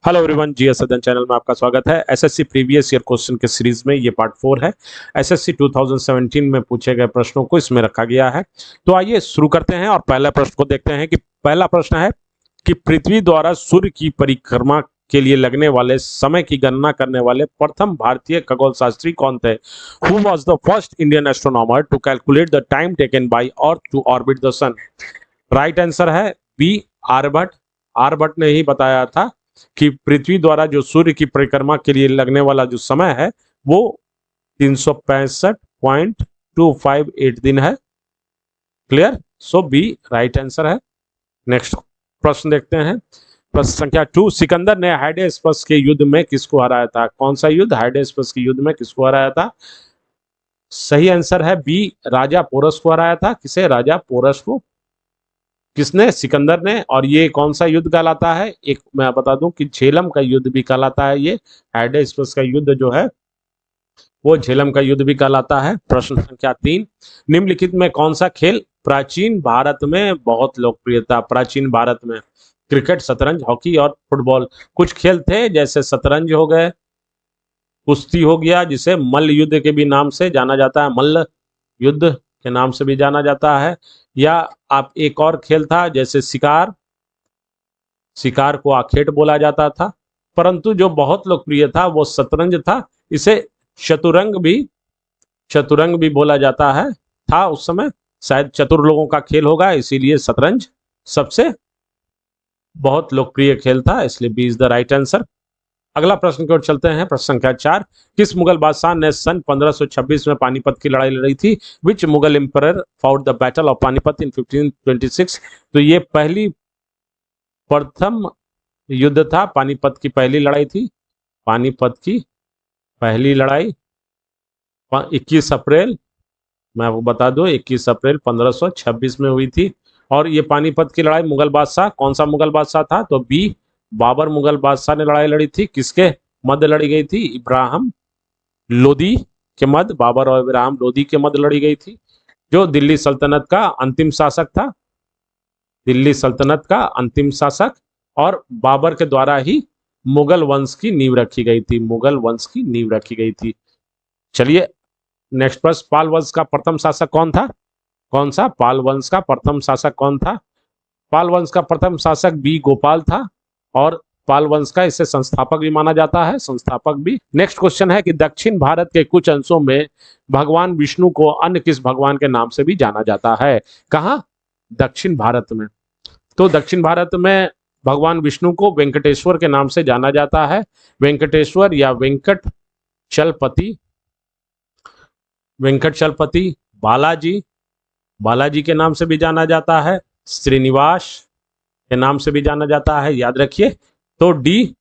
Hello everyone, GS सदन channel में आपका स्वागत है। एसएससी प्रीवियस ईयर क्वेश्चन के सीरीज में ये पार्ट 4 है। एसएससी 2017 में पूछे गए प्रश्नों को इसमें रखा गया है। तो आइए शुरू करते हैं और पहले प्रश्न को देखते हैं कि पहला प्रश्न है कि पृथ्वी द्वारा सूर्य की परिक्रमा के लिए लगने वाले समय की गणना करने वाले प्रथम भारतीय खगोल शास्त्री कौन थे? Who was the first Indian astronomer to calculate the time taken by earth to orbit the sun? Right answer है बी, आर्यभट्ट। आर्यभट्ट ने ही बताया था कि पृथ्वी द्वारा जो सूर्य की परिक्रमा के लिए लगने वाला जो समय है वो 365.258 दिन है। क्लियर? सो बी राइट आंसर है। नेक्स्ट प्रश्न देखते हैं। प्रश्न संख्या 2, सिकंदर ने हाइडेस्पस के युद्ध में किसको हराया था? कौन सा युद्ध? हाइडेस्पस के युद्ध में किसको हराया था? सही आंसर है बी, राजा पोरस को हराया था। किसे? राजा पोरस को। किसने? सिकंदर ने। और ये कौन सा युद्ध कहलाता है? एक मैं बता दूं कि झेलम का युद्ध भी कहलाता है। ये हाइडेस्पस का युद्ध जो है वो झेलम का युद्ध भी कहलाता है। प्रश्न संख्या 3, निम्नलिखित में कौन सा खेल प्राचीन भारत में बहुत लोकप्रिय था? प्राचीन भारत में क्रिकेट, शतरंज, हॉकी और फुटबॉल। कुछ खेल थे जैसे शतरंज हो गए, कुश्ती हो गया जिसे मल्ल युद्ध के भी नाम से जाना जाता है, मल्ल युद्ध के नाम से भी जाना जाता है। या आप एक और खेल था जैसे शिकार, शिकार को आखेट बोला जाता था। परंतु जो बहुत लोकप्रिय था वो शतरंज था। इसे चतुरंग भी बोला जाता है। था उस समय, शायद चतुर लोगों का खेल होगा, इसीलिए शतरंज सबसे बहुत लोकप्रिय खेल था, इसलिए B is the right answer. अगला प्रश्न की ओर चलते हैं। प्रश्न संख्या 4, किस मुगल बादशाह ने सन 1526 में पानीपत की लड़ाई लड़ी थी? Which Mughal emperor fought the battle of Panipat in 1526? तो ये प्रथम युद्ध था, पानीपत की पहली लड़ाई थी। पानीपत की पहली लड़ाई 21 अप्रैल, मैं आपको बता दूं 21 अप्रैल 1526 में हुई थी। और ये पानीपत की लड़ाई मुगल बादशाह, कौन सा मुगल बादशाह था? तो बी, बाबर मुगल बादशाह ने लड़ाई लड़ी थी। किसके मध्य लड़ी गई थी? इब्राहिम लोदी के मध्य, बाबर और इब्राहिम लोदी के मध्य लड़ी गई थी, जो दिल्ली सल्तनत का अंतिम शासक था। दिल्ली सल्तनत का अंतिम शासक, और बाबर के द्वारा ही मुगल वंश की नींव रखी गई थी। मुगल वंश की नींव रखी गई थी। चलिए नेक्स्ट प्रश्न, पाल वंश का प्रथम शासक कौन था? कौन सा? पाल वंश का प्रथम शासक कौन था? पाल वंश का प्रथम शासक बी, गोपाल था। और पाल वंश का इसे संस्थापक भी माना जाता है, संस्थापक भी। नेक्स्ट क्वेश्चन है कि दक्षिण भारत के कुछ अंशों में भगवान विष्णु को अन्य किस भगवान के नाम से भी जाना जाता है? कहाँ? दक्षिण भारत में। तो दक्षिण भारत में भगवान विष्णु को वेंकटेश्वर के नाम से जाना जाता है। वेंकटेश्वर या वेंकट चलपति, वेंकट चलपति, बालाजी, बालाजी के नाम से भी जाना जाता है, श्रीनिवास के नाम से भी जाना जाता है। याद रखिए। तो डी,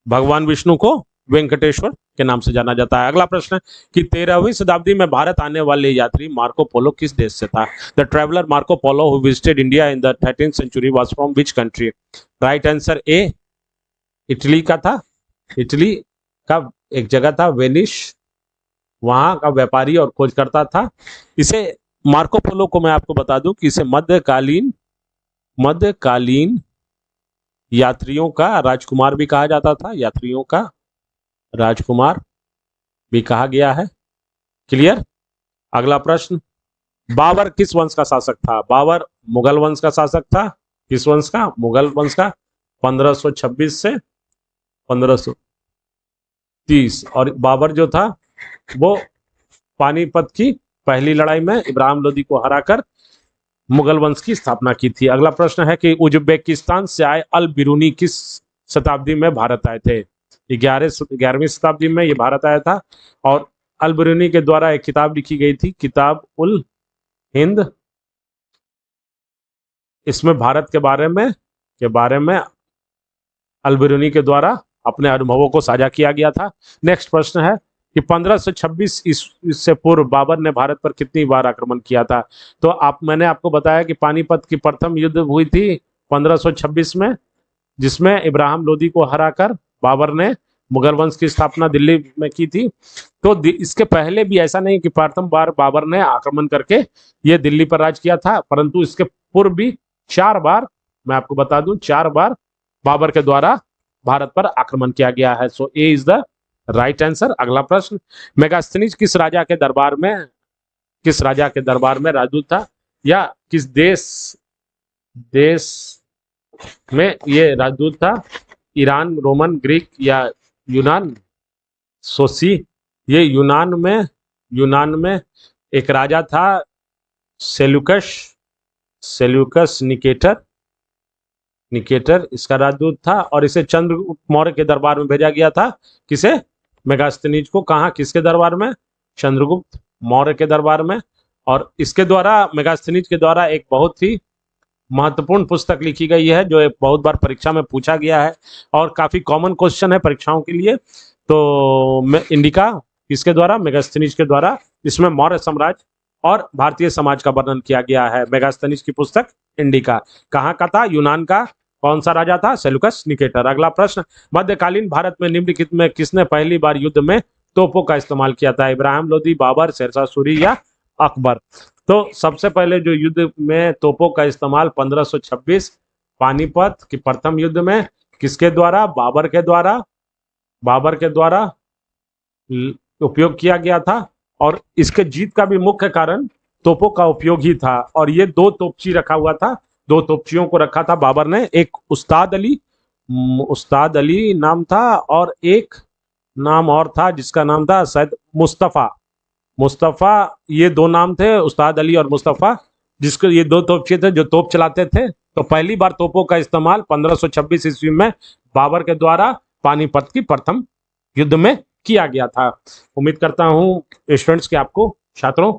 भगवान विष्णु को वेंकटेश्वर के नाम से जाना जाता है। अगला प्रश्न है कि 13वीं शताब्दी में भारत आने वाले यात्री मार्को पोलो किस देश से था? The traveller Marco Polo who visited India in the 13th century was from which country? Right answer A, Italy का था। इटली का एक जगह था वेनिस, वहां का व्यापारी और खोजकर्ता था। इसे मार्को पोलो को मैं आपको बता दूं कि इसे मध्यकालीन यात्रियों का राजकुमार भी कहा जाता था। यात्रियों का राजकुमार भी कहा गया है। क्लियर? अगला प्रश्न, बाबर किस वंश का शासक था? बाबर मुगल वंश का शासक था। किस वंश का? मुगल वंश का। 1526 से 1530। और बाबर जो था वो पानीपत की पहली लड़ाई में इब्राहिम लोदी को हराकर मुगल वंश की स्थापना की थी। अगला प्रश्न है कि उज्बेकिस्तान से आए अल बिरूनी किस शताब्दी में भारत आए थे? 11वीं शताब्दी में ये भारत आया था। और अल बिरूनी के द्वारा एक किताब लिखी गई थी, किताब उल हिंद। इसमें भारत के बारे में अल बिरूनी के द्वारा अपने अनुभवों को साझा किया गया था। नेक्स्ट प्रश्न है कि 1526 इससे पूर्व बाबर ने भारत पर कितनी बार आक्रमण किया था? तो मैंने आपको बताया कि पानीपत की प्रथम युद्ध हुई थी 1526 में, जिसमें इब्राहिम लोदी को हराकर बाबर ने मुगल वंश की स्थापना दिल्ली में की थी। तो इसके पहले भी ऐसा नहीं कि प्रथम बार बाबर ने आक्रमण करके ये दिल्ली पर राज किया था, परंतु इसके पूर्व भी 4 बार, मैं आपको बता दूं 4 बार बाबर के द्वारा भारत पर आक्रमण किया गया है। सो ए इज द राइट आंसर। अगला प्रश्न, मेगास्थनीज किस राजा के दरबार में राजदूत था, या किस देश में ये राजदूत था? ईरान, रोमन, ग्रीक या यूनान? सोसी, ये यूनान में एक राजा था, सेल्यूकस निकेटर इसका राजदूत था, और इसे चंद्रगुप्त मौर्य के दरबार में भेजा गया था। किसे? मेगास्थनीज को। कहा? किसके दरबार में? चंद्रगुप्त मौर्य के दरबार में। और इसके द्वारा, मेगास्थनीज के द्वारा, एक बहुत ही महत्वपूर्ण पुस्तक लिखी गई है, जो एक बहुत बार परीक्षा में पूछा गया है और काफी कॉमन क्वेश्चन है परीक्षाओं के लिए। तो इंडिका किसके द्वारा? मेगास्थनीज के द्वारा। इसमें मौर्य साम्राज्य और भारतीय समाज का वर्णन किया गया है। मेगास्थनीज की पुस्तक इंडिका। कहाँ का था? यूनान का। कौन सा राजा था? Seleucus Nicator. अगला प्रश्न, मध्यकालीन भारत में निम्नलिखित में किसने पहली बार युद्ध में तोपों का इस्तेमाल किया था? इब्राहिम लोदी, बाबर, शेरशाह सूरी या अकबर? तो सबसे पहले जो युद्ध में तोपों का इस्तेमाल 1526 पानीपत के प्रथम युद्ध में किसके द्वारा? बाबर के द्वारा उपयोग किया गया था। और इसके जीत का भी मुख्य कारण तोपों का उपयोग ही था। और ये 2 तोपची रखा हुआ था, 2 तोपचियों को रखा था बाबर ने। एक उस्ताद अली नाम था, और एक नाम और था जिसका नाम था शायद मुस्तफा। ये 2 नाम थे, उस्ताद अली और मुस्तफा, जिसको ये 2 तोपचे थे जो तोप चलाते थे। तो पहली बार तोपों का इस्तेमाल 1526 ईस्वी में बाबर के द्वारा पानीपत की प्रथम युद्ध में किया गया था। उम्मीद करता हूं स्टूडेंट्स कि आपको, छात्रों,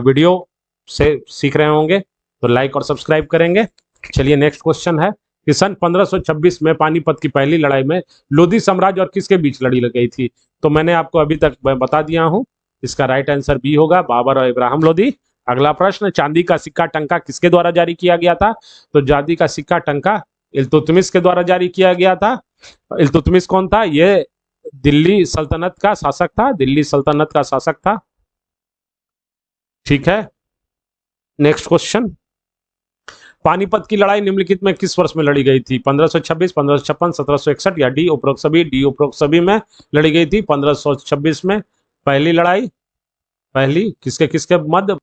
वीडियो से सीख रहे होंगे, तो लाइक और सब्सक्राइब करेंगे। चलिए नेक्स्ट क्वेश्चन है कि सन 1526 में पानीपत की पहली लड़ाई में लोधी साम्राज्य और किसके बीच लड़ी गई थी? तो मैंने आपको अभी तक बता दिया हूं, इसका राइट आंसर बी होगा, बाबर और इब्राहिम लोधी। अगला प्रश्न, चांदी का सिक्का टंका किसके द्वारा जारी किया गया था? तो चांदी का सिक्का टंका इल्तुतमिश के द्वारा जारी किया गया था। इल्तुतमिश कौन था? ये दिल्ली सल्तनत का शासक था। ठीक है, नेक्स्ट क्वेश्चन, पानीपत की लड़ाई निम्नलिखित में किस वर्ष में लड़ी गई थी? 1526, 1556, 1761 या डी उपरोक्त सभी में लड़ी गई थी। 1526 में पहली लड़ाई, किसके मध्य?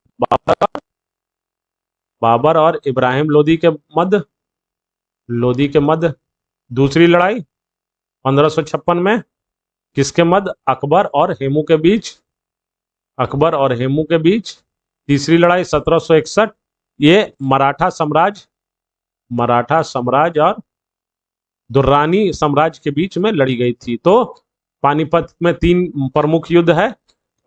बाबर और इब्राहिम लोदी के मध्य। दूसरी लड़ाई 1556 में किसके मध्य? अकबर और हेमू के बीच। तीसरी लड़ाई 1761, ये मराठा साम्राज्य और दुर्रानी साम्राज्य के बीच में लड़ी गई थी। तो पानीपत में 3 प्रमुख युद्ध है,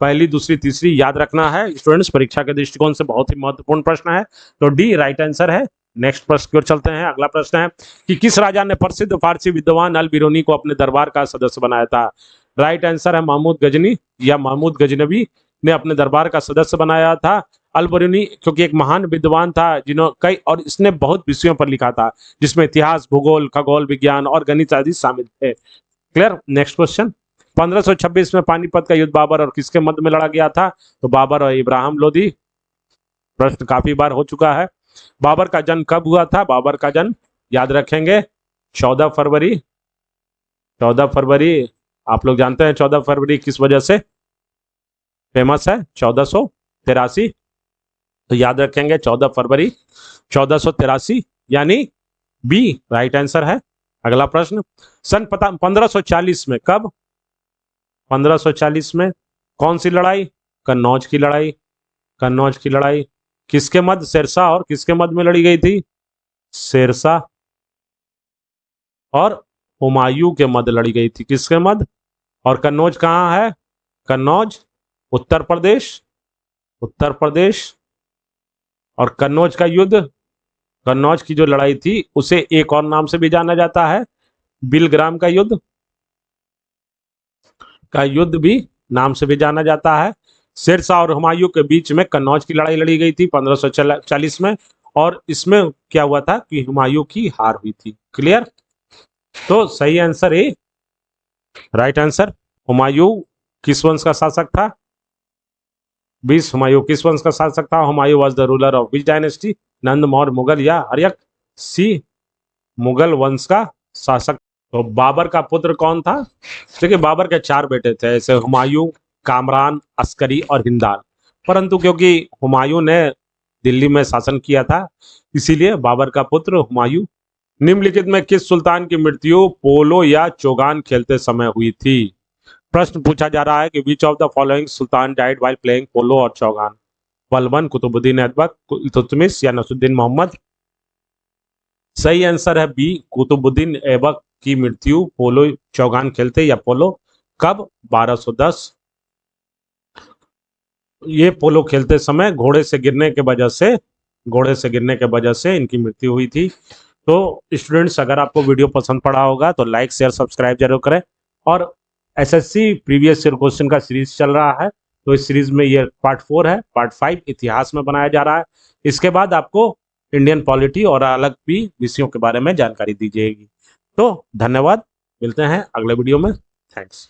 पहली, दूसरी, तीसरी, याद रखना है स्टूडेंट्स, परीक्षा के दृष्टिकोण से बहुत ही महत्वपूर्ण प्रश्न है। तो डी राइट आंसर है। नेक्स्ट प्रश्न की ओर चलते हैं। अगला प्रश्न है कि किस राजा ने प्रसिद्ध फारसी विद्वान अल बिरूनी को अपने दरबार का सदस्य बनाया था? राइट आंसर है महमूद गजनी या महमूद गजनवी ने अपने दरबार का सदस्य बनाया था। अल बिरूनी क्योंकि एक महान विद्वान था, और इसने बहुत विषयों पर लिखा था, जिसमें इतिहास, भूगोल, खगोल विज्ञान और गणित आदि शामिल थे। क्लियर? नेक्स्ट क्वेश्चन, 1526 में पानीपत का युद्ध बाबर और किसके मध्य में लड़ा गया था? तो बाबर और इब्राहिम लोदी। प्रश्न काफी बार हो चुका है। बाबर का जन्म कब हुआ था? बाबर का जन्म याद रखेंगे 14 फरवरी। आप लोग जानते हैं 14 फरवरी किस वजह से फेमस है? 1483। तो याद रखेंगे 14 फरवरी 1483, यानी बी राइट आंसर है। अगला प्रश्न, सन 1540 में कब? 1540 में कौन सी लड़ाई? कन्नौज की लड़ाई किसके मध्य? शेरशाह और किसके मध्य में लड़ी गई थी? शेरशाह और हुमायूं के मध्य लड़ी गई थी। किसके मध्य? और कन्नौज कहाँ है? कन्नौज उत्तर प्रदेश। और कन्नौज की जो लड़ाई थी उसे एक और नाम से भी जाना जाता है, बिलग्राम का युद्ध भी नाम से भी जाना जाता है। शेरशाह और हुमायूं के बीच में कन्नौज की लड़ाई लड़ी गई थी 1540 में, और इसमें क्या हुआ था कि हुमायूं की हार हुई थी। क्लियर? तो सही answer A right answer. Humayun किस वंश का शासक था? 20 हुमायूं किस वंश का शासक था? Humayun was the ruler of which dynasty? Nand, Maurya, Mughal या हर्यक? सी मुगल वंश का शासक। तो बाबर का पुत्र कौन था? देखिए बाबर के 4 बेटे थे, ऐसे हुमायूं, कामरान, अस्करी और हिंदाल। परंतु क्योंकि हुमायूं ने दिल्ली में शासन किया था, इसीलिए बाबर का पुत्र हुमायूं। निम्नलिखित में किस सुल्तान की मृत्यु पोलो या चौगान खेलते समय हुई थी? प्रश्न पूछा जा रहा है कि which of the following Sultan died while playing पोलो और चौगान? बलबन, कुतुबुद्दीन ऐबक, इल्तुतमिश या नसरुद्दीन मोहम्मद? सही आंसर है बी, कुतुबुद्दीन ऐबक की मृत्यु पोलो चौगान खेलते या पोलो कब? 1210। ये पोलो खेलते समय घोड़े से गिरने के वजह से इनकी मृत्यु हुई थी। तो स्टूडेंट्स, अगर आपको वीडियो पसंद पड़ा होगा तो लाइक शेयर सब्सक्राइब जरूर करें। और एसएससी प्रीवियस ईयर क्वेश्चन का सीरीज चल रहा है, तो इस सीरीज में ये पार्ट 4 है, पार्ट 5 इतिहास में बनाया जा रहा है। इसके बाद आपको इंडियन पॉलिटी और अलग भी विषयों के बारे में जानकारी दी जाएगी। तो धन्यवाद, मिलते हैं अगले वीडियो में। थैंक्स।